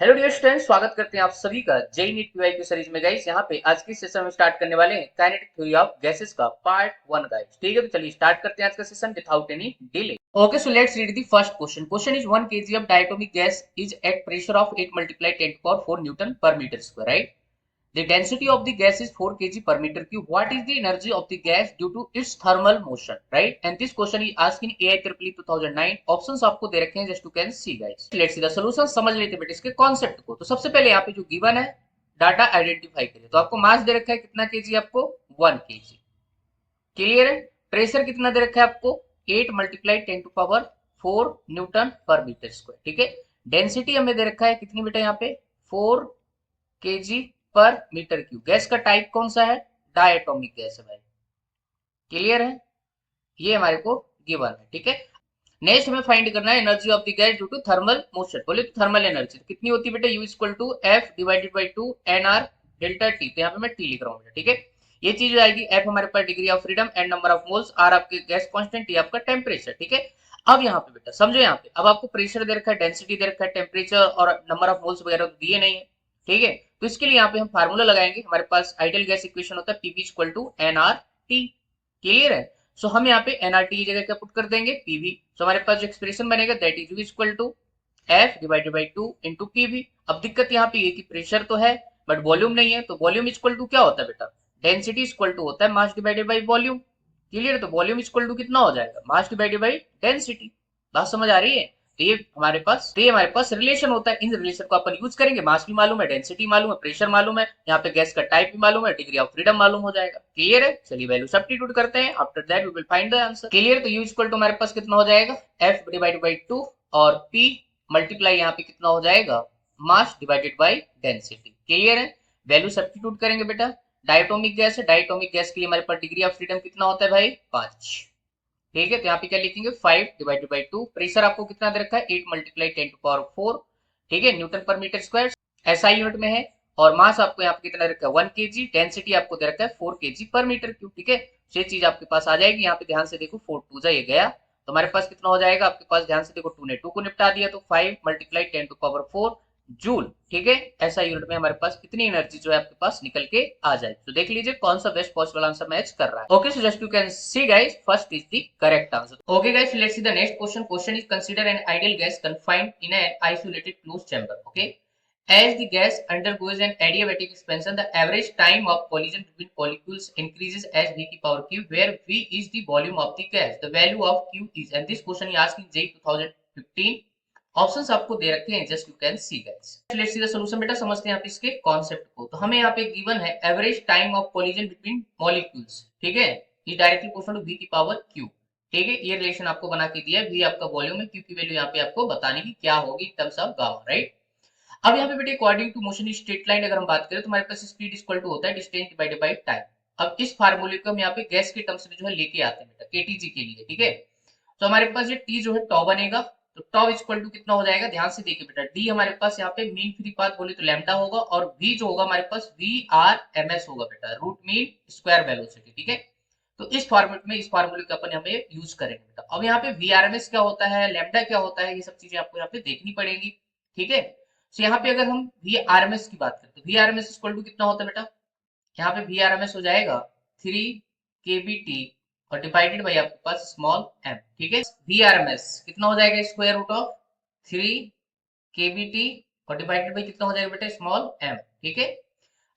Hello dear students, स्वागत करते हैं आप सभी का जेई नीट पीवाईक्यू सीरीज में। गाइस यहाँ पे आज की सेशन में स्टार्ट करने वाले हैं काइनेटिक थ्योरी ऑफ गैसेस का पार्ट 1 गाइस। ठीक है, तो चलिए स्टार्ट करते हैं आज का session without any delay. Okay, so let's read the first question. Question is 1 kg of diatomic gas is at pressure of 8 multiply 10 to power 4 newton per metre square, right? The density of the gas is 4 kg per meter cube. What is the energy of the gas due to its thermal motion? Right? And this question is asked in AIEEE 2009. Options आपको दे रखे हैं, just you can see guys. Let's see the solution. समझ लेते हैं बेटे इसके concept को। तो सबसे पहले यहाँ पे जो गिवन है डाटा आइडेंटिफाई करिए। तो आपको मास दे रखा है कितना केजी, आपको 1 kg। क्लियर है? प्रेशर कितना दे रखा है आपको 8 multiply 10 to power 4 newton per metre square. ठीक है, डेंसिटी हमें दे रखा है कितनी बेटा यहाँ पे 4 केजी पर मीटर क्यूब। गैस का टाइप कौन सा है? डायटोमिक गैस है भाई। क्लियर है? ये हमारे को गिवन है। ठीक है, नेक्स्ट हमें फाइंड करना है energy of the gas due to thermal motion. बोले तो थर्मल एनर्जी कितनी होती है बेटा? U equal to F divided by 2 N R delta T. तो यहाँ पे मैं टी लिख रहा हूँ बेटा। ठीक है, ये चीज आएगी। एफ हमारे पास degree of freedom, N number of moles, R आपके गैस कांस्टेंट, टी आपका टेम्परेचर। ठीक है, अब यहाँ पे बेटा समझो, यहाँ पे अब आपको प्रेशर दे रखा है, डेंसिटी दे रखा है, टेम्परेचर और नंबर ऑफ मोल्स वगैरह तो दिए नहीं है। ठीक है, तो इसके लिए यहाँ पे हम फार्मूला लगाएंगे। हमारे पास आइडियल गैस इक्वेशन होता है PV equal to N R T. Clear है? सो हम यहाँ पे एनआरटी की जगह क्या पुट कर देंगे? पीवी। सो हमारे पास जो एक्सप्रेशन बनेगा that is equal to F divided by 2 into PV. अब दिक्कत यहाँ पे ये कि प्रेशर तो है बट वॉल्यूम नहीं है। तो वॉल्यूम इक्वल टू क्या होता है बेटा? डेंसिटी इक्वल टू होता है mass divided by volume. Clear है? तो वॉल्यूम इक्वल टू कितना हो जाएगा? Mass divided by density. बात समझ आ रही है? तो ये हमारे पास रिलेशन होता है। इन रिलेशन को अपन यूज करेंगे। मास भी मालूम है, डेंसिटी मालूम है, प्रेशर मालूम है, यहाँ पे गैस का टाइप भी मालूम है, डिग्री ऑफ फ्रीडम मालूम हो जाएगा। क्लियर है? चलिए वैल्यू सब्स्टिट्यूट करते हैं। After that we will find the answer. Clear? तो यू इक्वल टू हमारे पास कितना हो जाएगा? एफ डिवाइडेड बाई 2 और पी मल्टीप्लाई यहाँ पे कितना हो जाएगा? Mass divided by density. Clear है? वैल्यू सब्स्टिट्यूट करेंगे बेटा। डायटोमिक गैस है, डायटोमिक गैस के लिए हमारे पास डिग्री ऑफ फ्रीडम कितना होता है भाई? 5। ठीक है, तो यहाँ पे क्या लिखेंगे? 5 डिवाइडेड बाई 2। प्रेशर आपको कितना दे रखा है? 8 मल्टीप्लाई 10 टू पावर 4। ठीक है, Newton per metre square SI unit में है। और मास आपको यहाँ पे कितना दे रखा है? 1 केजी। डेंसिटी आपको दे रखा है 4 केजी पर मीटर क्यूब। ठीक है, ये चीज आपके पास आ जाएगी। यहाँ पे ध्यान से देखो, 4 टू जा ये गया, तो हमारे पास कितना हो जाएगा? आपके पास ध्यान से देखो, 2 ने 2 को निपटा दिया, तो 5 मल्टीप्लाई 10 टू पावर 4 जूल। ठीक है, ऐसा यूनिट में हमारे पास कितनी एनर्जी जो है आपके पास निकल के आ जाए। तो देख लीजिए कौन सा बेस्ट पॉसिबल आंसर मैच कर रहा है। Okay, so just you can see guys, first is the correct answer. Okay guys, let's see the next question. Question is consider an ideal gas confined in an isolated closed chamber. Okay, as the gas undergoes an adiabatic expansion, the average time of collision between molecules increases as v की power q, where v is the volume of the gas. The value of q is, and this question is asked in JEE 2015. Options आपको दे रखे हैं, just you can see guys. Let's see the solution. बेटा समझते हैं आप इसके concept को। तो हमें यहाँ पे गिवन है average time of collision between molecules. ठीक है, ये डायरेक्टली क्वेश्चन टू v की पावर q। ठीक है, ये रिलेशन आपको बना के दिया है। v आपका वॉल्यूम है, q की वैल्यू यहाँ पे आपको बताने की क्या होगी in terms of gamma, right? अब यहाँ पे बेटे according to motion straight line अगर हम बात करें तो हमारे पास स्पीड इक्वल टू होता है डिस्टेंस डिवाइडेड बाय टाइम। अब इस फार्मूले को हम यहाँ पे गैस के टर्म्स में जो है लेके आते हैं बेटा केटीजी के लिए। ठीक है, तो हमारे पास ये टी जो है टॉ बनेगा। तो टॉ इक्वल टू कितना हो जाएगा? ध्यान से देखिए बेटा, डी हमारे पास यहाँ पे मीन फ्री पाथ बोले तो लैम्डा होगा, और वी जो होगा हमारे पास वी आर एम एस होगा बेटा, रूट मीन स्क्वायर वेलोसिटी। ठीक है, तो इस फॉर्मेट में इस फार्मूले का अपन यहाँ पे यूज करेंगे बेटा। अब यहाँ पे वी आर एम एस क्या होता है, लैम्डा क्या होता है, ये सब चीजें आपको यहाँ पे देखनी पड़ेगी। ठीक है, तो यहाँ पे अगर हम वी आर एम एस की बात करें तो V R M S equal to कितना होता है बेटा? यहाँ पे वी आर एम एस हो जाएगा 3 kBT और डिवाइडेड बाई आपके पास स्मॉल m। ठीक है, वी आर एम एस कितना हो जाएगा? स्क्वायर रूट ऑफ 3 kBT और डिवाइडेड बाई कितना हो जाएगा बेटा? Small m। ठीक है,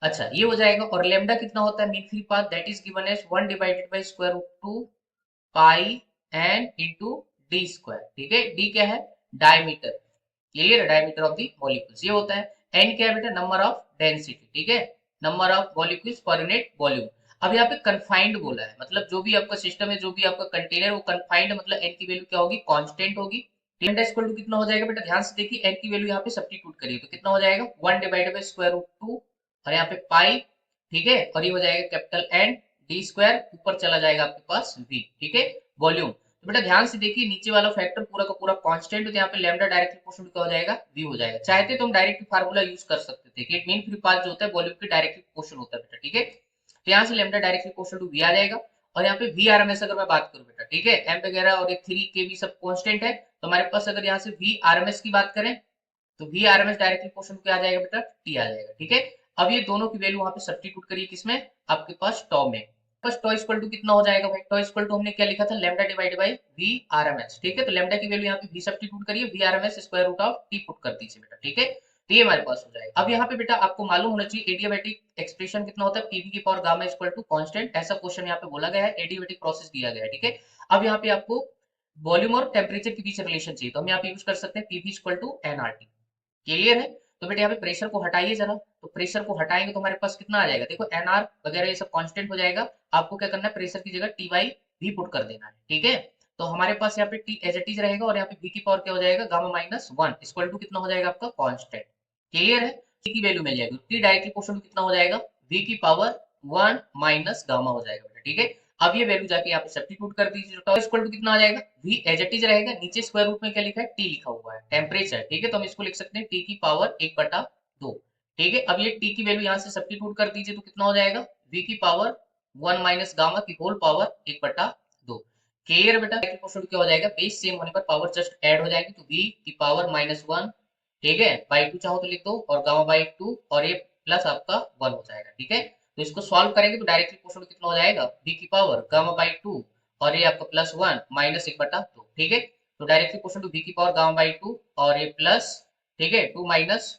अच्छा ये हो जाएगा। और लेमडा कितना होता है mean free path? That is given as 1 divided by square root 2 pi n into d square. ठीक है, d क्या है? डायमीटर। क्लियर है? डायमीटर ऑफ द मॉलिक्यूल्स ये होता है। n क्या है बेटा? Number of density. ठीक है, number of molecules per unit volume. अब यहाँ पे कन्फाइंड बोला है, मतलब जो भी आपका सिस्टम है, जो भी आपका कंटेनर, वो कन्फाइंड, मतलब n की वैल्यू क्या होगी? कांस्टेंट होगी। लैम्डा इक्वल टू कितना हो जाएगा बेटा? ध्यान से देखिए, n की वैल्यू यहाँ पे सब्स्टिट्यूट करिए तो कितना हो जाएगा? 1 डिवाइडेड बाय स्क्वायर रूट 2 और यहाँ पे पाई। ठीक है, और ये हो जाएगा कैपिटल N डी स्क्वायर, ऊपर चला जाएगा आपके पास v। ठीक है, वॉल्यूम। तो बेटा ध्यान से देखिए, नीचे वाला फैक्टर पूरा का पूरा कांस्टेंट, तो यहाँ पे लैम्डा डायरेक्टली प्रोपोर्शनल क्या हो जाएगा? v हो जाएगा। चाहते तो हम डायरेक्ट फार्मूला यूज कर सकते थे कि मीन फ्री पाथ जो होता है वॉल्यूम के डायरेक्टली प्रोपोर्शनल होता है बेटा। ठीक है, तो यहाँ से lambda directly proportional to v आ जाएगा। और यहाँ पे वी आर एम एस अगर मैं बात करूं बेटा, ठीक है, m वगैरह और ये 3 kV सब कांस्टेंट है, तो हमारे पास अगर यहाँ से वी आर एम एस की बात करें तो V R M S directly question क्या आ जाएगा बेटा, टी आ जाएगा। ठीक है, अब ये दोनों की वैल्यू वहां पे सब्स्टिट्यूट करिए किसमें, आपके पास टॉ में। बस टॉ इक्वल टू कितना हो जाएगा भाई, टॉ इक्वल टू हमने क्या लिखा था, lambda divided by V R M S. ठीक है, तो लैम्डा की वैल्यू यहाँ पे वी सब्स्टिट्यूट करिए, V R M S square root of T put कर दीजिए बेटा। ठीक है, तो ये हमारे पास हो जाएगा। अब यहाँ पे बेटा आपको मालूम होना चाहिए एडियाबैटिक एक्सप्रेशन कितना होता है, पीवी की power gamma equal to constant, ऐसा क्वेश्चन यहाँ पे बोला गया है, एडियाबैटिक प्रोसेस दिया गया है। ठीक है, अब यहाँ पे आपको वॉल्यूम और टेम्परेचर के बीच रिलेशन चाहिए, तो हम यहाँ पे यूज कर सकते हैं PV equal to NRT. Clear है, तो बेटा यहाँ पे प्रेशर को हटाइए जरा, तो प्रेशर को हटाएंगे तो हमारे पास कितना आ जाएगा, देखो एनआर वगैरह ये सब कांस्टेंट हो जाएगा। आपको क्या करना है, प्रेशर की जगह टी वाई भी पुट कर देना है। ठीक है, तो हमारे पास यहाँ पे टी एज इट इज रहेगा और यहाँ पे वी की पावर क्या हो जाएगा, gamma minus one equal to कितना हो जाएगा आपका कांस्टेंट। क्लियर है, टी की वैल्यू मिल जाएगी, टी डायरेक्टली क्वेश्चन कितना हो जाएगा, वी की पावर वन माइनस गामा हो जाएगा बेटा। ठीक है, अब ये वैल्यू जाके यहाँ पे सब्स्टिट्यूट कर दीजिए, तो इक्वल टू कितना आ जाएगा, v एज इट इज रहेगा, नीचे स्क्वायर रूट में क्या लिखा है, t लिखा हुआ है टेम्परेचर। ठीक है, तो हम इसको लिख सकते हैं t की पावर 1/2। ठीक है, अब ये t की वैल्यू यहाँ से सब्स्टिट्यूट कर दीजिए तो कितना हो जाएगा, v की पावर 1 माइनस गामा की होल पावर 1/2। क्लियर बेटा, क्वेश्चन क्या हो जाएगा, बेस सेम होने पर पावर जस्ट ऐड हो जाएगी, तो v की पावर -1, ठीक है, बाई 2 चाहो तो लिख दो, और गामा बाई 2, और ये प्लस आपका 1 हो जाएगा। ठीक है, तो इसको सॉल्व करेंगे तो डायरेक्टली क्वेश्चन कितना हो जाएगा, b की पावर गामा बाई 2 और ये आपका +1 माइनस 1/2। ठीक है, तो डायरेक्टली क्वेश्चन टू b की पावर गामा बाई 2 और ये प्लस, ठीक है, 2 माइनस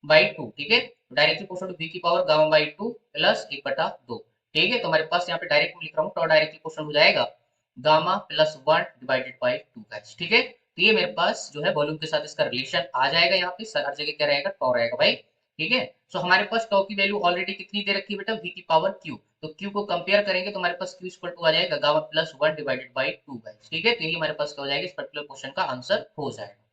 बाई 2। ठीक है, तो डायरेक्टली क्वेश्चन टू b की पावर गामा बाई 2 प्लस 1/2। ठीक है, तो हमारे पास यहाँ पे डायरेक्ट लिख रहा हूँ, तो डायरेक्टली क्वेश्चन हो जाएगा गामा +1 डिवाइडेड बाई 2 गाइस। ठीक है, तो ये मेरे पास जो है वॉल्यूम के साथ इसका रिलेशन आ जाएगा, यहाँ पे हर जगह क्या रहेगा, टॉ रहेगा भाई। ठीक है, सो हमारे पास टॉ की वैल्यू ऑलरेडी कितनी दे रखी है बेटा, v की पावर q, तो q को कंपेयर करेंगे तो हमारे पास q इक्वल टू आ जाएगा गामा +1 डिवाइडेड बाई 2 गाइस। ठीक है, तो यही हमारे पास क्या हो जाएगा, इस पर्टिकुलर क्वेश्चन का आंसर हो जाएगा।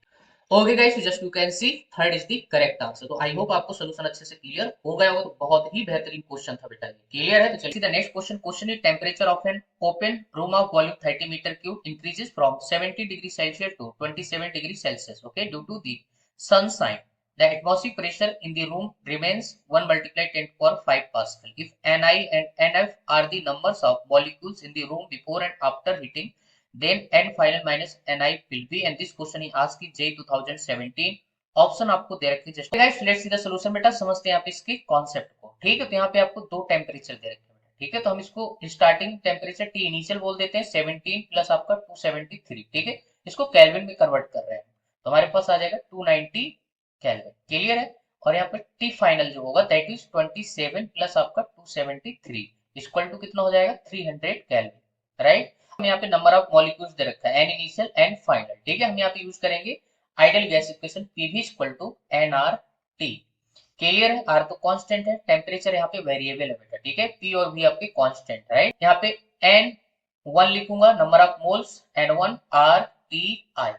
Okay guys, just you can see third is the correct answer. तो आई होप आपको सोल्यूशन अच्छे से क्लियर हो गया होगा, तो बहुत ही बेहतरीन क्वेश्चन था बेटा, ये क्लियर है। तो चलिए the next question, question is temperature of an open room of volume 30 metre cube increases from 70 degree Celsius to 27 degree Celsius, okay, due to the sunshine. The atmospheric pressure in the room remains 1 multiplied 10 to power 5 Pascal. If Ni and Nf are the numbers of molecules in the room before and after heating, then n final minus ni will be, and this question is asked in JEE 2017। Option आपको दे रखे just guys, let's see the solution बेटा, समझते हैं आप इसके concept को। ठीक है, तो यहाँ पे आपको दो टेम्परेचर दे रखे हैं। ठीक है, तो हम इसको स्टार्टिंग टेम्परेचर टी इनिशियल बोल देते हैं 17 प्लस आपका 273। ठीक है, इसको केल्विन में कन्वर्ट कर रहे हैं, तो हमारे पास आ जाएगा 290 केल्विन। क्लियर है, और यहाँ पे टी फाइनल जो होगा दैट इज 27 प्लस आपका 273 इक्वल टू कितना हो जाएगा, 300 केल्विन, राइट। हम यहाँ पे नंबर ऑफ मॉलिक्यूल्स दे रखा है, एन इनिशियल एन फाइनल। ठीक है, हम यहाँ पे यूज करेंगे ideal gas equation PV equal to NRT. Clear है, आर तो कांस्टेंट है, टेम्परेचर यहाँ पे वेरिएबल है बेटा। ठीक है, पी और वी आपके कांस्टेंट, राइट। यहाँ पे एन 1 लिखूंगा, number of moles N1 R T i.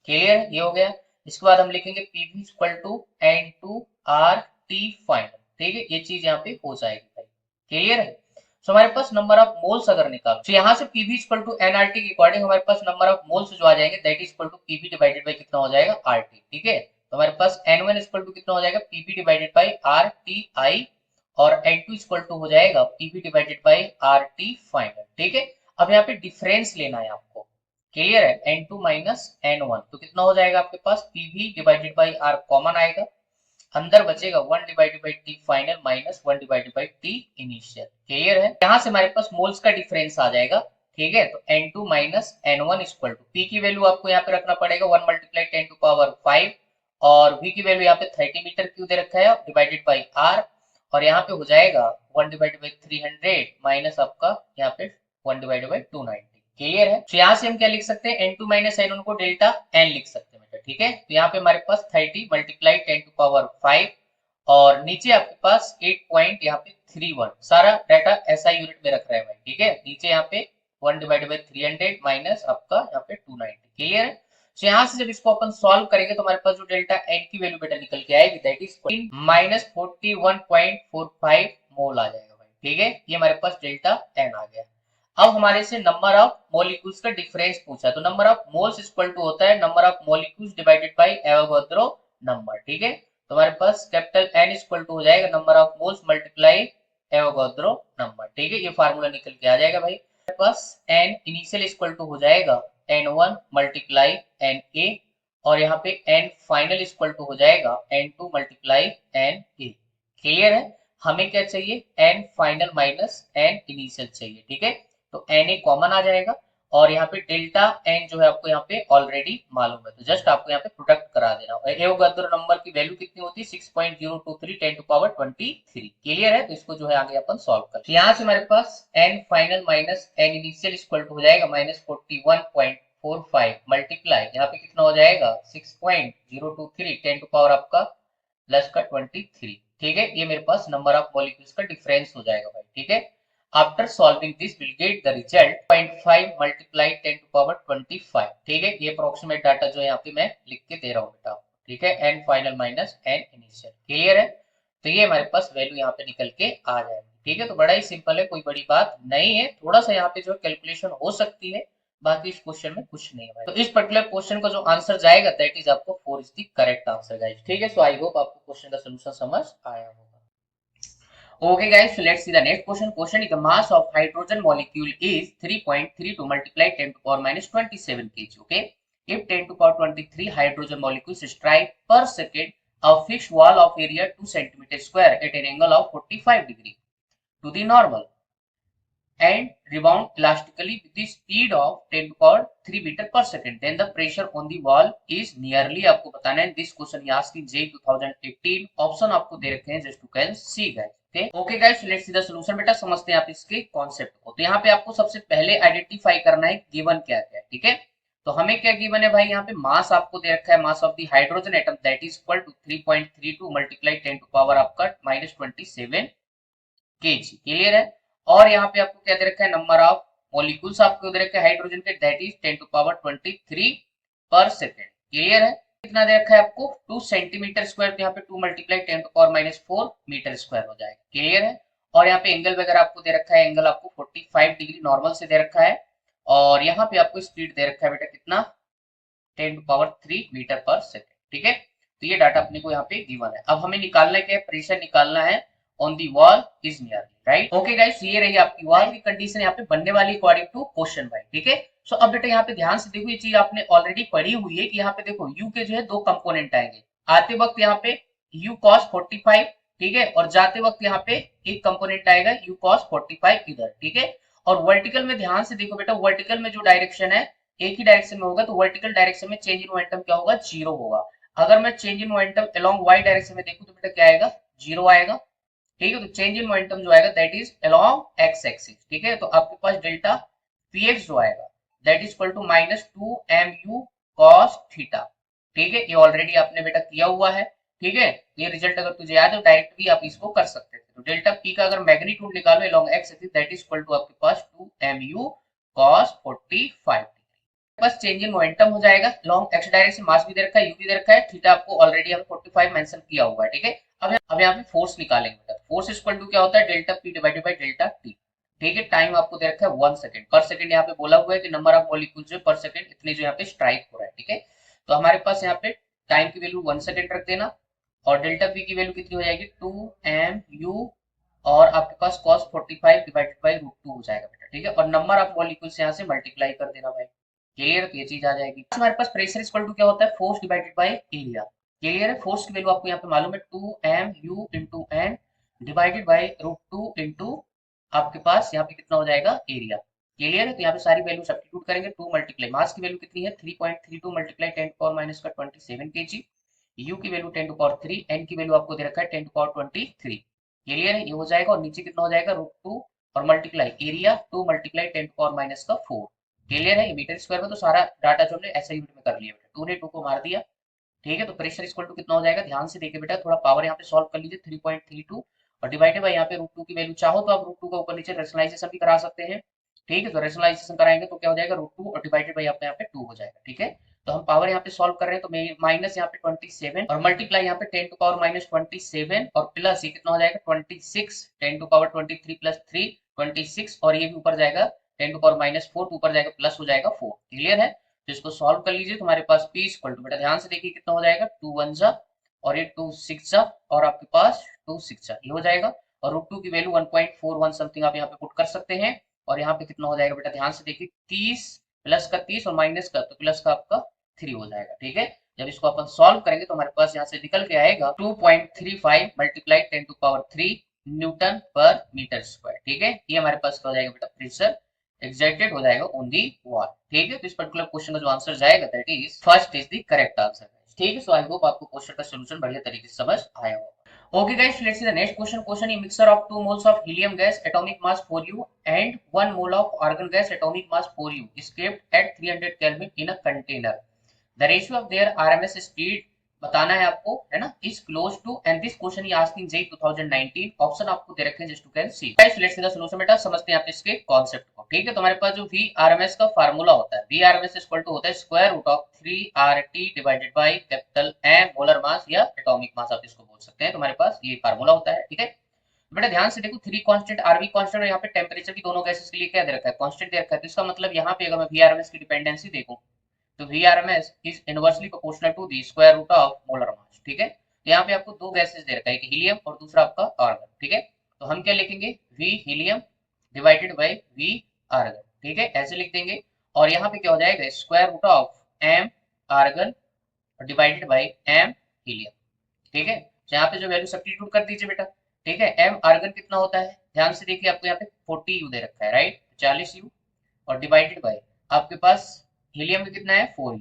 Clear, ये हो गया। इसके बाद हम लिखेंगे PV equal to N2 R T final. ठीक है, ये चीज यहाँ पे हो जाएगी भाई। क्लियर है, तो हमारे पास नंबर ऑफ मोल्स अगर निकाल, तो यहाँ से पीवी इक्वल टू एनआरटी के अकॉर्डिंग हमारे पास नंबर ऑफ मोल्स जो आ जाएंगे that is equal to PV divided by कितना हो जाएगा, आरटी। ठीक है, तो हमारे पास N1 इक्वल टू कितना हो जाएगा, पीवी डिवाइडेड बाय आरटीआई, और N2 इक्वल टू हो जाएगा PV divided bye RT final. ठीक है, अब यहाँ पे डिफरेंस लेना है आपको। क्लियर है, N2 माइनस N1, तो कितना हो जाएगा आपके पास, PV divided by R common आएगा, अंदर बचेगा 1 divided by T final minus 1 divided by T initial. Clear है, यहाँ से हमारे पास मोल्स का डिफरेंस आ जाएगा। ठीक है, तो N2 minus N1 equal to P की वैल्यू आपको यहाँ पे रखना पड़ेगा 1 मल्टीप्लाई 10 टू पावर 5, और v की वैल्यू यहाँ पे 30 मीटर क्यूब दे रखा है डिवाइडेड बाई r, और यहाँ पे हो जाएगा 1 डिवाइडेड बाई 300 माइनस आपका यहाँ पे 1 डिवाइडेड बाई 290। क्लियर है, तो यहाँ से हम क्या लिख सकते हैं, N2 माइनस N1 को डेल्टा n लिख सकते हैं बेटा। ठीक है, तो यहाँ पे हमारे पास 30 मल्टीप्लाई 10 टू पावर 5, और नीचे आपके पास 8 पॉइंट यहाँ पे 31, सारा डाटा ऐसा यूनिट में रख रहे हैं भाई। ठीक है, नीचे यहाँ पे 1 डिवाइडेड बाई 300 माइनस आपका यहाँ पे 290। क्लियर है, तो यहाँ से जब इसको अपन सॉल्व करेंगे तो हमारे पास जो डेल्टा एन की वैल्यू बेटा निकल के आएगी दैट इज माइनस 41.45 मोल आ जाएगा भाई। ठीक है, ये हमारे पास डेल्टा एन आ गया। अब हमारे से नंबर ऑफ मॉलिक्यूल्स का डिफरेंस पूछा, तो number of moles equal to होता है number of molecules divided by Avogadro number. ठीक है, तो हमारे पास कैपिटल एन इक्वल टू हो जाएगा number of moles multiply Avogadro number. ठीक है, ये फार्मूला निकल के आ जाएगा भाई। हमारे पास एन इनिशियल इक्वल टू हो जाएगा N1 मल्टीप्लाई Na, और यहाँ पे एन फाइनल इक्वल टू हो जाएगा n2 multiply N A. Clear है? हमें क्या चाहिए? N final minus N initial चाहिए। ठीक है, तो एन ए कॉमन आ जाएगा और यहाँ पे डेल्टा एन जो है आपको यहाँ पे ऑलरेडी मालूम है, तो जस्ट आपको यहाँ पे प्रोडक्ट करा देना। एवोगाद्रो नंबर की वैल्यू कितनी होती है? 6.023 10 टू पावर 23। क्लियर है? तो इसको जो है आगे अपन सॉल्व कर, यहाँ से हमारे पास N final minus N initial equal to हो जाएगा -41.45 मल्टीप्लाई यहाँ पे कितना हो जाएगा 6.023 10 टू पावर आपका प्लस का 23। ठीक है, ये मेरे पास नंबर ऑफ मॉलिक्यूल्स का डिफरेंस हो जाएगा भाई। ठीक है, after solving this will get the result 0.5 multiply 10 to power 25। ठीक है, ये अप्रोक्सीमेट डाटा जो है यहाँ पे मैं लिख के दे रहा हूँ बेटा। ठीक है, N final minus N initial. Clear है? तो ये हमारे पास वैल्यू यहाँ पे निकल के आ जाएगी। ठीक है, तो बड़ा ही सिंपल है, कोई बड़ी बात नहीं है। थोड़ा सा यहाँ पे जो कैलकुलेशन हो सकती है, बाकी इस क्वेश्चन में कुछ नहीं है। तो इस पर्टिकुलर क्वेश्चन का जो आंसर जाएगा दैट इज आपको 4 is the correct answer guys. ठीक है, सो आई होप आपको क्वेश्चन का सॉल्यूशन समझ आया होगा। Okay guys, so let's see the next question. Question is the mass of hydrogen molecule is 3.32 multiply 10 to power minus 27 kg. Okay, if 10 to power 23 hydrogen molecules strike per second a fixed wall of area 2 centimeter square at an angle of 45 degree to the normal and rebound elastically with the speed of 10 to power 3 meter per second, then the pressure on the wall is nearly, आपको बताना है। this question he asked in J 2018 option आपको दे रखे हैं, just you can see guys। Okay guys, let's see the solution. बेटा समझते हैं आप इसके कॉन्सेप्ट को। तो यहाँ पे आपको सबसे पहले आइडेंटिफाई करना है गिवन क्या क्या है। ठीक है, तो हमें क्या गिवन है भाई? यहाँ पे मास आपको दे रखा है, mass of the hydrogen atom that is equal to 3.32 multiply 10 to power आपका -27 kg। क्लियर है? और यहाँ पे आपको क्या दे रखा है? नंबर ऑफ मॉलिक्यूल्स आपको दे रखा है हाइड्रोजन के दैट इज 10 टू पावर 23 पर सेकेंड। क्लियर है? कितना दे रखा है आपको? 2 सेंटीमीटर स्क्वायर, तो यहाँ पे 2 multiply 10 to power -4 metre square हो जाएगा। क्लियर है? और यहाँ पे एंगल वगैरह आपको दे रखा है, एंगल आपको 45 डिग्री नॉर्मल से दे रखा है। और यहाँ पे आपको स्पीड दे रखा है बेटा कितना? 10 टू पावर 3 मीटर पर सेकेंड। ठीक है, तो ये डाटा अपने को यहाँ पे गिवन है। अब हमें निकालना क्या है? प्रेशर निकालना है on the wall is nearly, right? Okay guys, ये रही आपकी वॉल की कंडीशन यहाँ पे बनने वाली अकॉर्डिंग टू क्वेश्चन भाई। ठीक है, सो अब बेटा यहाँ पे ध्यान से देखो, ये चीज आपने ऑलरेडी पढ़ी हुई है कि यहाँ पे देखो u के जो है दो कंपोनेंट आएंगे। आते वक्त यहाँ पे u cos 45, ठीक है, और जाते वक्त यहाँ पे एक कंपोनेंट आएगा u cos 45 इधर। ठीक है, और वर्टिकल में ध्यान से देखो बेटा, वर्टिकल में जो डायरेक्शन है एक ही डायरेक्शन में होगा, तो वर्टिकल डायरेक्शन में चेंज इन मोमेंटम क्या होगा? जीरो होगा। अगर मैं change in momentum along Y direction में देखूं तो बेटा क्या आएगा? जीरो आएगा। ठीक है, तो चेंज इन मोमेंटम जो आएगा that is along X axis. ठीक है, तो आपके पास डेल्टा px जो आएगा that is equal to -2mu cos theta. ठीक है, ये ऑलरेडी आपने बेटा किया हुआ है। ठीक है, ये रिजल्ट अगर तुझे याद है डायरेक्ट भी आप इसको कर सकते थे। तो डेल्टा p का अगर मैग्नीट्यूड निकालो along X axis that is equal to आपके पास 2mu cos 45। बस चेंज इन मोमेंटम हो जाएगा। लॉन्ग एक्स डायरेक्शन, मास भी दे रखा है, यू भी दे रखा है, थीटा आपको ऑलरेडी हम 45 मेंशन किया हुआ है। ठीक है, अब यहाँ पे फोर्स निकालेंगे। फोर्स इक्वल टू क्या होता है? Delta P divided by delta T. ठीक है, टाइम आपको दे रखा है 1 सेकंड पर सेकंड। यहाँ पे बोला हुआ है कि नंबर ऑफ मॉलिक्यूल जो पर सेकंड इतने जो यहाँ पे स्ट्राइक हो रहा है। ठीक है, तो हमारे पास यहाँ पे टाइम की वैल्यू 1 सेकंड रख देना और डेल्टा पी की वैल्यू कितनी हो जाएगी? 2mu और आपके पास cos 45 डिवाइडेड बाय √2 हो जाएगा बेटा। ठीक है, और नंबर ऑफ मॉलिक्यूल्स यहाँ से मल्टीप्लाई कर देना भाई। क्लियर? तो ये चीज आ जाएगी। हमारे पास प्रेशर इक्वल टू क्या होता है? Force divided by area. Clear है? फोर्स की वैल्यू आपको यहाँ पे मालूम है 2mu into n divided by √2 into आपके पास यहाँ पे कितना हो जाएगा? एरिया। क्लियर है? तो यहाँ पे सारी वैल्यू सब्स्टिट्यूट करेंगे। 2 मल्टीप्लाई मास की वैल्यू कितनी है? 3.32 मल्टीप्लाई 10 टू पावर माइनस का 27 kg। यू की वैल्यू 10 टू पावर 3, एन की वैल्यू आपको दे रखा है 10 टू पावर 23। क्लियर है? ये हो जाएगा और नीचे कितना हो जाएगा? √2 और multiply area 2 multiply 10 to power minus का 4। क्लियर है? ये मीटर स्क्वायर में तो सारा डाटा जो हमने ऐसे यूनिट में कर लिया बेटा। 2 ने 2 को मार दिया। ठीक है, तो प्रेशर इक्वल टू कितना हो जाएगा? ध्यान से देखिए बेटा, थोड़ा पावर यहाँ पे सॉल्व कर लीजिए। 3.32 और डिवाइडेड बाय यहाँ पे √2 की वैल्यू, चाहो तो आप √2 का ऊपर नीचे रेशनलाइजेशन भी करा सकते हैं। ठीक है, तो रेशनलाइजेशन कराएंगे तो क्या हो जाएगा? √2 और डिवाइडेड बाय आपका यहाँ पे 2 हो जाएगा। ठीक है, तो हम पावर यहाँ पे सॉल्व कर रहे हैं, तो माइनस यहाँ पे 27 और मल्टीप्लाई यहाँ पे 10 टू पावर -27 और प्लस ये कितना हो जाएगा? 26 10 टू पावर 23 प्लस 3 26 और ये भी ऊपर जाएगा 10 टू पावर -4 ऊपर जाएगा प्लस हो जाएगा 4। क्लियर है? तो इसको सॉल्व कर लीजिए। तुम्हारे पास p इक्वल टू, बेटा ध्यान से देखिए कितना हो जाएगा? 2 1 जा और ये 2 6 जा और आपके पास 2 6 जा, ये हो जाएगा। और √2 की वैल्यू 1.41 समथिंग आप यहाँ पे पुट कर सकते हैं। और यहाँ पे कितना हो जाएगा बेटा? ध्यान से देखिए 30 प्लस का 30 और माइनस का तो प्लस का आपका 3 हो जाएगा। ठीक है, जब इसको अपन सॉल्व करेंगे तो हमारे पास यहाँ से निकल के आएगा 2.35 multiply 10⁻³ Newton per metre square. ठीक है, ये हमारे पास क्या हो जाएगा बेटा, प्रेशर एग्जर्टेड हो जाएगा ऑन दी वॉल। ठीक है, तो इस पर्टिकुलर क्वेश्चन का जो आंसर जाएगा that is first is the correct answer. ठीक है, सो आई होप आपको क्वेश्चन का सॉल्यूशन बढ़िया तरीके से समझ आया होगा। Okay guys, let's see the next question. Question: a mixture of 2 moles of helium gas, atomic mass 4U, and 1 mole of argon gas, atomic mass 4U, is kept at 300 Kelvin in a container. The ratio of their RMS speed बताना है आपको, है ना, is close to, and this question is asking JEE 2019. Option आपको दे रखे हैं just to can see. Guys, let's see the solution बेटा, समझते हैं आप इसके कॉन्सेप्ट को। ठीक है, तो हमारे पास जो VRMS का फार्मूला होता है, VRMS इक्वल टू होता है square root of 3RT divided by capital M molar mass या एटॉमिक मास आप इसको बोल सकते हैं। तो हमारे पास ये फार्मूला होता है। ठीक है बेटा, ध्यान से देखो, 3 कांस्टेंट आरबी कांस्टेंट और यहाँ पे टेम्परेचर भी दोनों गैसेस के लिए क्या दे रखा है, कांस्टेंट दे रखा है। तो इसका मतलब यहाँ पे अगर मैं VRMS की डिपेंडेंसी देखूं तो VRMS is inversely proportional to the square root of molar mass. ठीक है, यहाँ पे आपको दो गैसेस दे रखा है, एक हीलियम और दूसरा आपका आर्गन। ठीक है, तो हम क्या लिखेंगे, V helium divided by V argon. ठीक है, ऐसे लिख देंगे। और यहाँ पे क्या हो जाएगा, square root of M argon divided by M helium. ठीक है, तो यहाँ पे जो वैल्यू सब्स्टिट्यूट कर दीजिए बेटा। ठीक है, M आर्गन कितना होता है, ध्यान से देखिए, आपको यहाँ पे 40U दे रखा है, राइट, 40U, और डिवाइडेड बाय आपके पास हीलियम में कितना है, 4U।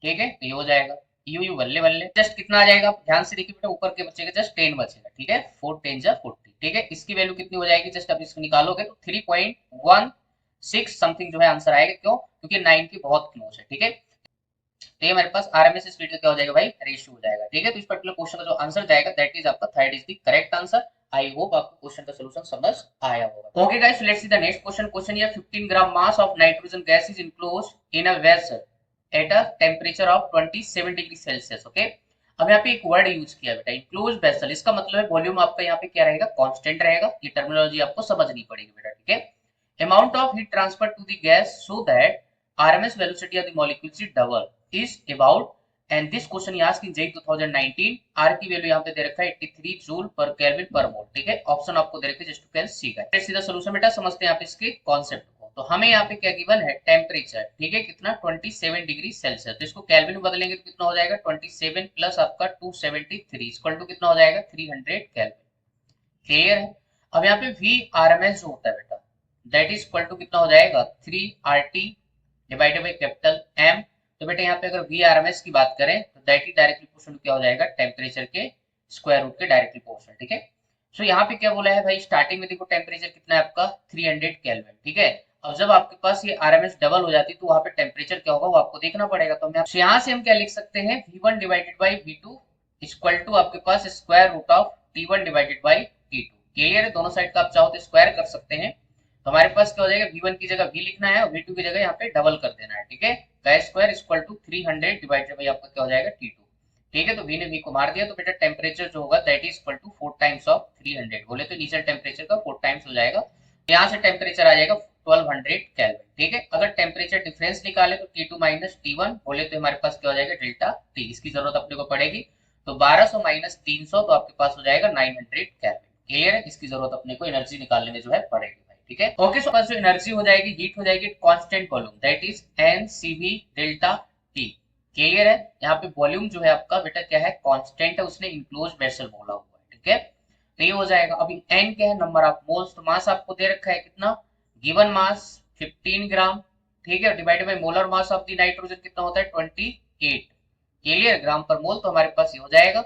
ठीक है, तो ये हो जाएगा यू बल्ले बल्ले जस्ट कितना आ जाएगा, ध्यान से देखिए बेटा, ऊपर के बचेगा जस्ट 10 बचेगा। ठीक है, 4 10 जा 40। ठीक है, इसकी वैल्यू कितनी हो जाएगी, जस्ट अब इसको निकालोगे तो 3.16 समथिंग जो है आंसर आएगा। क्यों, क्योंकि 9 के बहुत क्लोज है। ठीक है, तो ये हमारे पास आरएमएस स्पीड का क्या हो जाएगा भाई, रेशियो हो जाएगा। ठीक है, तो इस पर्टिकुलर क्वेश्चन का जो आंसर जाएगा दैट इज आपका third is the correct answer. I hope आपको क्वेश्चन का सॉल्यूशन समझ आया होगा। Okay guys, let's see the next question. Question ये 15 gram mass of nitrogen gas is enclosed in a vessel at a temperature of 27 degree Celsius. Okay, अब यहाँ पे एक वर्ड यूज किया बेटा, इनक्लोज वेसल, इसका मतलब है वॉल्यूम आपका यहाँ पे क्या रहेगा, कांस्टेंट रहेगा। ये टर्मिनोलॉजी आपको समझनी पड़ेगी बेटा। ठीक है, amount of heat transfer to the gas so that RMS velocity of the molecules is double is about, and this question is asked in JEE 2019. R की वैल्यू यहाँ पे दे रखा है 83 जूल पर केल्विन पर मोल। ठीक है, ऑप्शन आपको दे रखे जस्ट टू कैन सी का। सीधा सोल्यूशन बेटा, समझते हैं आप इसके कॉन्सेप्ट को। तो हमें यहाँ पे क्या गिवन है, टेम्परेचर। ठीक है, कितना, 27 डिग्री सेल्सियस। तो इसको केल्विन में बदलेंगे तो कितना हो जाएगा, 27 प्लस आपका 273 इक्वल टू कितना हो जाएगा, 300 केल्विन। क्लियर है। अब यहाँ पे VRMS जो होता है बेटा, दैट इज इक्वल टू कितना हो जाएगा, 3RT divided by capital M। तो बेटा यहाँ पे अगर VRMS की बात करें तो दैट इज डायरेक्टली प्रोपोर्शनल क्या हो जाएगा, टेम्परेचर के स्क्वायर रूट के डायरेक्टली प्रोपोर्शनल। ठीक है, सो यहाँ पे क्या बोला है भाई, स्टार्टिंग में देखो टेम्परेचर कितना है आपका, 300 केल्विन। ठीक है, अब जब आपके पास ये RMS डबल हो जाती है तो वहां पे टेम्परेचर क्या होगा वो आपको देखना पड़ेगा। तो यहाँ से हम क्या लिख सकते हैं, V1 divided by V2 equal to आपके पास square root of T1 divided by T2। Clear है, दोनों साइड का आप चाहो तो स्क्वायर कर सकते हैं। तो हमारे पास क्या हो जाएगा, V1 की जगह V लिखना है और V2 की जगह यहाँ पे डबल कर देना है। ठीक है, का square equal to 300 divided by आपका क्या हो जाएगा, T2। ठीक है, तो V ने V को मार दिया, तो बेटा टेम्परेचर जो होगा that is equal to 4 times of 300, बोले तो इनिशियल टेम्परेचर का 4 टाइम्स हो जाएगा। यहाँ से टेम्परेचर आ जाएगा 1200 केल्विन। ठीक है, अगर टेम्परेचर डिफरेंस निकाले तो T2 माइनस T1, बोले तो हमारे पास क्या हो जाएगा, डेल्टा T, इसकी जरूरत अपने को पड़ेगी। तो 1200 माइनस 300 तो आपके पास हो जाएगा 900 केल्विन। क्लियर है, इसकी जरूरत अपने को एनर्जी निकालने में जो है पड़ेगी। ठीक है, ओके, सो पास जो एनर्जी हो जाएगी, हीट हो जाएगी constant volume that is NCV delta T। Clear है, यहाँ पे वॉल्यूम जो है आपका बेटा क्या है, कांस्टेंट है, उसने इनक्लोज वेसल बोला हुआ है। ठीक है, तो ये हो जाएगा। अभी N क्या है, नंबर ऑफ मोल्स, तो मास आपको दे रखा है कितना, गिवन मास 15 ग्राम। ठीक है, divided by molar mass of the nitrogen कितना होता है, 28। क्लियर, ग्राम पर मोल, तो हमारे पास ये हो जाएगा।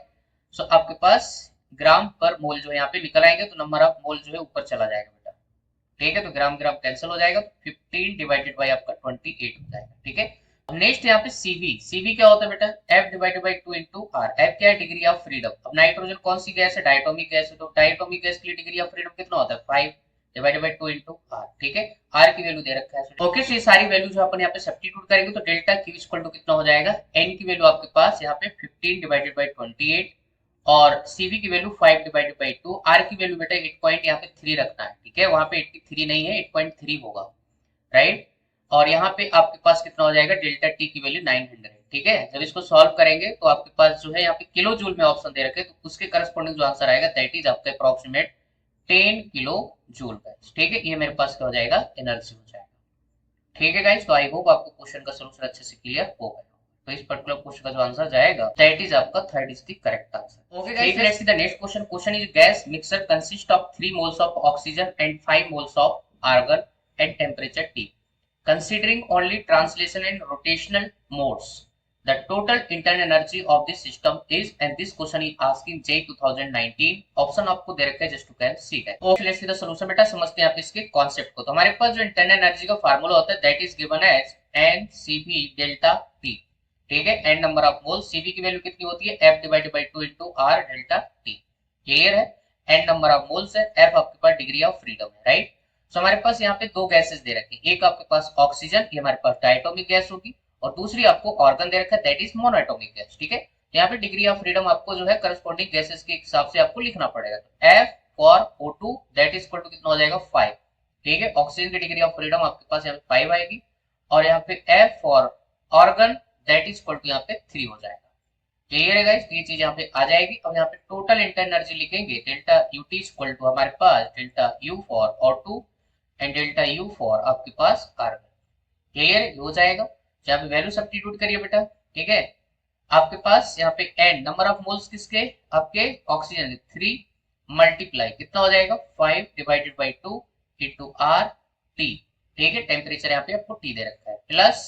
सो आपके पास ग्राम पर मोल जो है यहाँ पे निकल आएंगे, तो नंबर ऑफ मोल जो है ऊपर चला जाएगा। ठीक है, तो ग्राम ग्राम कैंसिल हो जाएगा, 15 डिवाइडेड बाय आपका 28 हो जाएगा। ठीक है, नेक्स्ट यहाँ पे सीवी क्या होता है बेटा, F divided by 2 into R. F क्या है, डिग्री ऑफ फ्रीडम। अब नाइट्रोजन कौन सी गैस है, डायटोमिक गैस है, तो डायटोमिक गैस के लिए डिग्री ऑफ फ्रीडम कितना होता है, 5 डिवाइडेड बाय 2 इंटू आर। ठीक है, आर की वैल्यू दे रखा है। ओके, सो ये सारी वैल्यू जो अपन यहाँ पे सब्स्टिट्यूट करेंगे तो डेल्टा क्यू इक्वल टू कितना हो जाएगा, एन की वैल्यू आपके पास यहाँ पे 15 डिवाइडेड बाय 28 और CV की वैल्यू 5 डिवाइडेड बाई 2, R की वैल्यू बेटा 8 पॉइंट यहाँ पे 3 रखना है। ठीक है, वहां पे 83 नहीं है, 8.3 होगा, राइट। और यहाँ पे आपके पास कितना हो जाएगा, डेल्टा T की वैल्यू 900। ठीक है, जब इसको सॉल्व करेंगे तो आपके पास जो है यहाँ पे किलो जूल में ऑप्शन दे रखे, तो उसके करस्पॉन्डिंग जो आंसर आएगा दैट इज आपका अप्रोक्सीमेट 10 किलो जूल गाइस। ठीक है, ये मेरे पास क्या हो जाएगा, एनर्जी हो जाएगा। ठीक है गाइस, तो आई होप आपको क्वेश्चन का सोल्यूशन अच्छे से क्लियर हो गया। तो इस पर्टिकुलर क्वेश्चन का जो आंसर जाएगा दैट इज आपका third is the correct answer. Okay guys, let's see the next question. Question is gas mixer consist of 3 moles of oxygen and 5 moles of argon at temperature T. Considering only translation and rotational modes, the total internal energy of this system is, and this question is asking J 2019. Option आपको दे रखा है just to can see है। Okay let's see the solution. बेटा समझते हैं आप इसके कॉन्सेप्ट को। तो हमारे पास जो इंटरनल एनर्जी का फार्मूला होता है that is given as N C V delta T. ठीक है, N number of mole, CV की वैल्यू कितनी होती है F divided by 2 into R delta T. Clear है, एन नंबर ऑफ मोल्स है, एफ आपके पास डिग्री ऑफ फ्रीडम है, राइट। तो हमारे पास यहाँ पे दो गैसेस दे रखी है, एक आपके पास ऑक्सीजन, ये हमारे पास डायटोमिक गैस होगी, और दूसरी आपको ऑर्गन दे रखा है दैट इज मोनोएटॉमिक गैस। ठीक है, यहाँ पे डिग्री ऑफ फ्रीडम आपको जो है करस्पॉन्डिंग गैसेस के हिसाब से आपको लिखना पड़ेगा। तो F for O2 that is equal to कितना हो जाएगा 5। ठीक है, ऑक्सीजन की डिग्री ऑफ फ्रीडम आपके पास यहाँ पे 5 आएगी, और यहाँ पे F for argon that is equal to यहाँ पे 3 हो जाएगा। क्लियर है गाइस, ये चीज यहाँ पे आ जाएगी। अब यहाँ पे टोटल इंटरनल एनर्जी लिखेंगे डेल्टा UT इक्वल टू हमारे पास delta U for O2 and delta U for आपके पास आर्गन। क्लियर है, हो जाएगा। यहाँ पे वैल्यू सब्स्टिट्यूट करिए बेटा। ठीक है, आपके पास यहाँ पे एन नंबर ऑफ मोल्स किसके आपके ऑक्सीजन 3 मल्टीप्लाई कितना हो जाएगा 5 divided by 2 into R T. ठीक है, टेम्परेचर यहाँ पे आपको टी दे रखा है, प्लस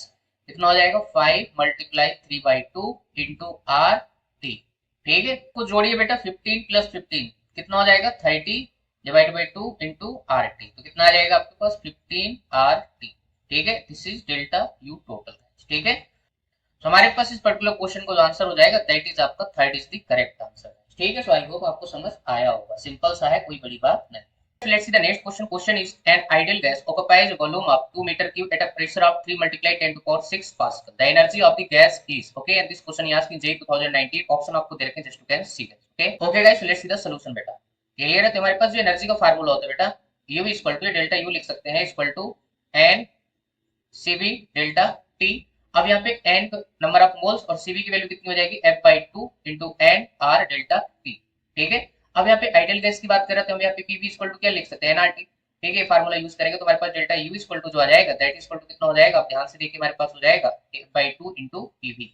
कितना हो जाएगा 5 multiply 3 by 2 into R T. ठीक है, को जोड़िए बेटा 15 प्लस 15 कितना हो जाएगा 30 divide by 2 into R T. तो कितना आ जाएगा आपके पास 15 आर टी। ठीक है, this is delta U total. ठीक है, तो हमारे पास इस पर्टिकुलर क्वेश्चन का जो आंसर हो जाएगा दैट इज आपका third is the correct answer. ठीक है, सो आई होप आपको समझ आया होगा, सिंपल सा है, कोई बड़ी बात नहीं। Let's see the next question. Question is an ideal gas occupies a volume of 2 meter cube at a pressure of 3 multiply 10 to power 6 Pascal. The energy of the gas is okay, and this question is asking J 2019. Option आपको दे रखे हैं just to can see this. Okay, okay guys, so let's see the solution बेटा। Clear है, तो हमारे पास जो energy का फार्मूला होता है बेटा U equal to delta U लिख सकते हैं equal to N CV delta T। अब यहाँ पे N नंबर ऑफ मोल्स और CV की वैल्यू कितनी हो जाएगी F by 2 into N R delta T। ठीक है, अब यहाँ पे आइडियल गैस की बात कर रहे हैं तो हम यहाँ पे पीवी इक्वल टू क्या लिख सकते हैं एनआरटी। ठीक है, फार्मूला यूज करेंगे तो हमारे पास डेल्टा यू इक्वल टू जो आ जाएगा दैट इक्वल टू कितना हो जाएगा, आप ध्यान से देखिए हमारे पास हो जाएगा 1/2 इंटू पीवी।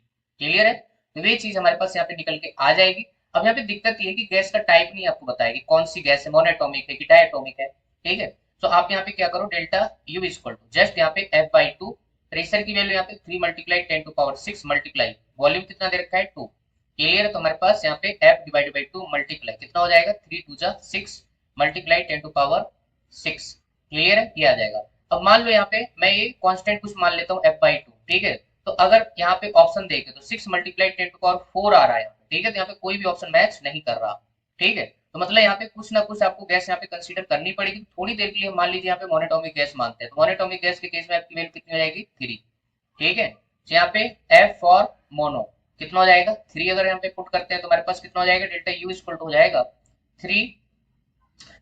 क्लियर है, तो ये चीज हमारे पास यहाँ पे निकल के आ जाएगी। अब यहाँ पे दिक्कत ये है कि गैस का टाइप नहीं आपको बताएगी कौन सी गैस है, मोनोएटॉमिक है कि डायटोमिक है। ठीक है, तो आप यहाँ पे क्या करो delta U equal to just यहाँ पे F/2, प्रेशर की वैल्यू यहाँ पे 3 multiply 10 to power 6 multiply volume कितना दे रखा है 2। क्लियर है, तो हमारे पास यहाँ पे f डिवाइडेड बाई 2 मल्टीप्लाई कितना हो जाएगा 3 2 जा 6 मल्टीप्लाई 10 टू पावर 6। क्लियर है, ये आ जाएगा। अब मान लो यहाँ पे मैं ये कांस्टेंट कुछ मान लेता हूँ f/2। ठीक है, तो अगर यहाँ पे ऑप्शन देखे तो 6 मल्टीप्लाई 10 टू पावर 4 आ रहा है। ठीक है, तो यहाँ पे कोई भी ऑप्शन मैच नहीं कर रहा। ठीक है, तो मतलब यहाँ पे कुछ ना कुछ आपको गैस यहाँ पे कंसीडर करनी पड़ेगी। थोड़ी देर के लिए मान लीजिए यहाँ पे मोनोटॉमिक गैस मानते हैं, तो मोनोटॉमिक गैस के केस में आपकी वैल्यू कितनी हो जाएगी 3। ठीक है, तो यहाँ पे F फॉर मोनो कितना हो जाएगा 3, अगर यहाँ पे पुट करते हैं तो हमारे पास कितना हो जाएगा डेल्टा U इक्वल टू हो जाएगा 3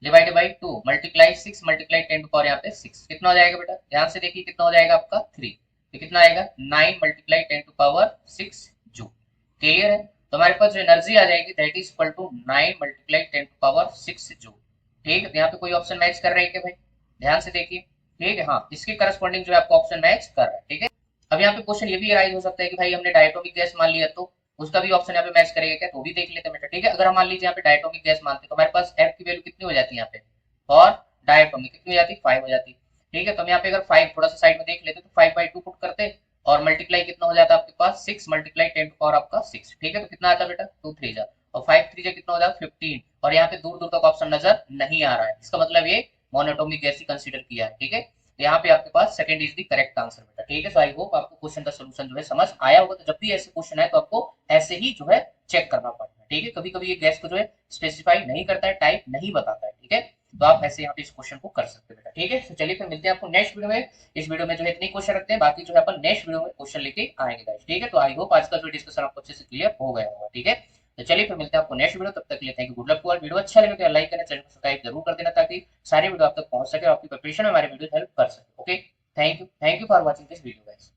divided by 2 multiply 6 multiply 10 to power यहाँ पे 6 कितना हो जाएगा बेटा, ध्यान से देखिए कितना हो जाएगा आपका 3, तो कितना आएगा 9 multiply 10 to power 6 joule. Clear है, तो हमारे पास जो एनर्जी आ जाएगी that is equal to 9 multiply 10 to power 6 joule. ठीक है, तो यहाँ पे कोई ऑप्शन मैच कर रहा है क्या भाई, ध्यान से देखिए। ठीक है, हाँ इसके करस्पॉन्डिंग जो है आपको ऑप्शन मैच कर रहा है। ठीक है, अब यहाँ पे क्वेश्चन ये भी राइज हो सकता है कि भाई हमने डायटोमिक गैस मान लिया तो उसका भी ऑप्शन यहाँ पे मैच करेगा क्या, तो भी देख लेते हैं बेटा। ठीक है, अगर हम मान लीजिए यहाँ पे डायटोमिक गैस मानते हैं तो हमारे पास F की वैल्यू कितनी हो जाती है यहाँ पे, और डायटोमिक कितनी हो जाती है 5 हो जाती। ठीक है, तो हम यहाँ पे अगर 5 थोड़ा सा साइड में देख लेते तो 5/2 पुट करते और मल्टीप्लाई कितना हो जाता है आपके पास 6 मल्टीप्लाई 10 टू पावर आपका 6। ठीक है, तो कितना आता है बेटा 2 3 जा और 5 3 जा कितना हो जाएगा 15, और यहाँ पे दूर दूर तक ऑप्शन नजर नहीं आ रहा है, इसका मतलब ये मोनोटोमिक गैस ही कंसीडर किया है। ठीक है, यहाँ पे आपके पास second is the correct answer बेटा। ठीक है, सो आई होप आपको क्वेश्चन का सॉल्यूशन जो है समझ आया होगा। तो जब भी ऐसे क्वेश्चन आए तो आपको ऐसे ही जो है चेक करना पड़ता है। ठीक है, कभी कभी ये गैस को जो है स्पेसिफाई नहीं करता है, टाइप नहीं बताता है। ठीक है, तो आप ऐसे यहाँ पे इस क्वेश्चन को कर सकते हैं बेटा। ठीक है, तो चलिए फिर मिलते हैं आपको नेक्स्ट वीडियो में। इस वीडियो में जो है इतने क्वेश्चन रखते हैं, बाकी जो है अपन नेक्स्ट वीडियो में क्वेश्चन लेके आएंगे गाइस। ठीक है, तो आई होप आज का जो डिस्कशन आपको अच्छे से क्लियर हो गया होगा। ठीक है, तो चलिए फिर मिलते हैं आपको नेक्स्ट वीडियो, तब तक के लिए thank you, good luck to all. Video अच्छा लगे तो लाइक करना, चैनल को सब्सक्राइब जरूर कर देना ताकि सारी वीडियो आप तक पहुंच सके और आपकी प्रिपरेशन में हमारे वीडियो हेल्प कर सके। Okay, thank you for watching this video guys.